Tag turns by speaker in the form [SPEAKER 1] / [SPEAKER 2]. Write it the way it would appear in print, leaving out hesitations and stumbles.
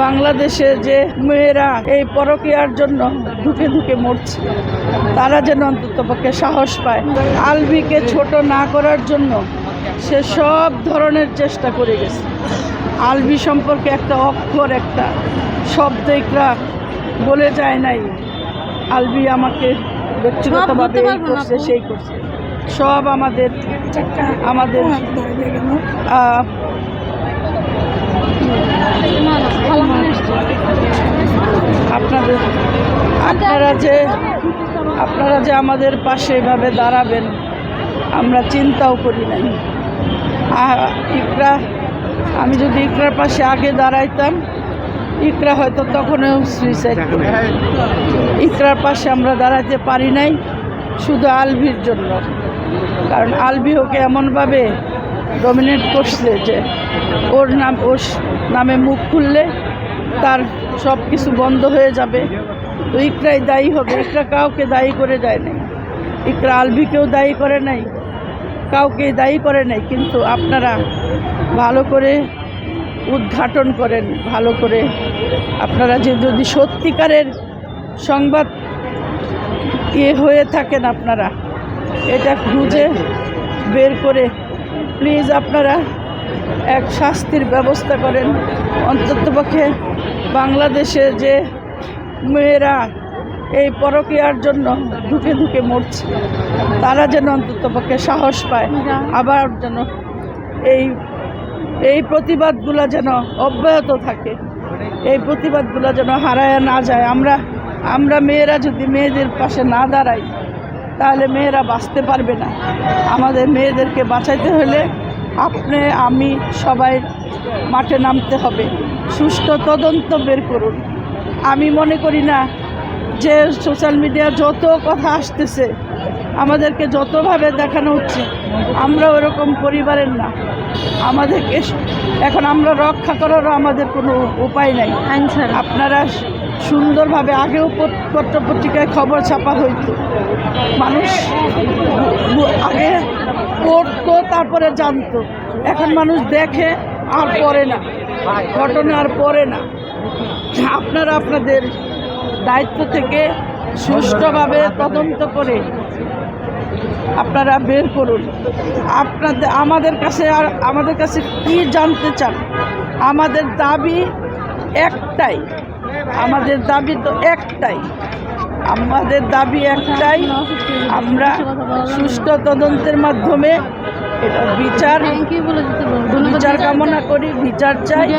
[SPEAKER 1] বাংলাদেশে যে মেয়েরা এই পরকীয়ার জন্য ধুকে ধুকে মরছে, তারা যেন অন্ততপক্ষে সাহস পায়। আলবিকে ছোট না করার জন্য সে সব ধরনের চেষ্টা করে গেছে। আলবি সম্পর্কে একটা অক্ষর, একটা শব্দ ইকরা বলে যায় নাই। আলবি আমাকে ব্যক্তিগতভাবে এই করছে, সেই করছে, সব আমাদের আপনারা যে আমাদের পাশে এভাবে দাঁড়াবেন আমরা চিন্তাও করি নাই। ইকরা, আমি যদি ইকরার পাশে আগে দাঁড়াইতাম, ইকরা হয়তো তখনও সুইসাইড করত। ইকরার পাশে আমরা দাঁড়াতে পারি নাই শুধু আলভির জন্য, কারণ আলভি ওকে এমনভাবে ডমিনেট করছে যে ওর নামে মুখ খুললে তার সব কিছু বন্ধ হয়ে যাবে। তো ইকরাই দায়ী হবে। ইকরা কাউকে দায়ী করে যায় নাই, ইকরা আলভিকেও দায়ী করে নাই, কাউকে দায়ী করে নাই। কিন্তু আপনারা ভালো করে উদ্ঘাটন করেন, ভালো করে আপনারা যদি সত্যিকারের সংবাদ হয়ে থাকেন, আপনারা এটা খুঁজে বের করে প্লিজ আপনারা এক শাস্তির ব্যবস্থা করেন। অন্ততপক্ষে বাংলাদেশে যে মেয়েরা এই পরকীয়ার জন্য ধুকে ধুকে মরছে, তারা যেন অন্ততপক্ষে সাহস পায়। আবার যেন এই প্রতিবাদগুলো যেন অব্যাহত থাকে, এই প্রতিবাদগুলো যেন হারায় না যায়। আমরা মেয়েরা যদি মেয়েদের পাশে না দাঁড়াই তাহলে মেয়েরা বাঁচতে পারবে না। আমাদের মেয়েদেরকে বাঁচাইতে হলে আপনি, আমি, সবাই মাঠে নামতে হবে। সুষ্ঠু তদন্ত বের করুন। আমি মনে করি না যে সোশ্যাল মিডিয়া যত কথা আসতেছে, আমাদেরকে যতভাবে দেখানো হচ্ছে, আমরা ওরকম পরিবারের না। আমাদেরকে এখন আমরা রক্ষা করারও আমাদের কোনো উপায় নাই। আপনারা সুন্দরভাবে, আগেও পত্রপত্রিকায় খবর ছাপা হইতো, মানুষ আগে পড়তো তারপরে জানতো। এখন মানুষ দেখে আর পড়ে না, ঘটনা আর পড়ে না। আপনারা আপনাদের দায়িত্ব থেকে সুষ্ঠুভাবে তদন্ত করে আপনারা বের করুন। আমাদের কাছে কি জানতে চান? আমাদের দাবি একটাই, আমাদের দাবি তো একটাই, আমরা সুষ্ঠু তদন্তের মাধ্যমে এটা বিচার কামনা করি, বিচার চাই।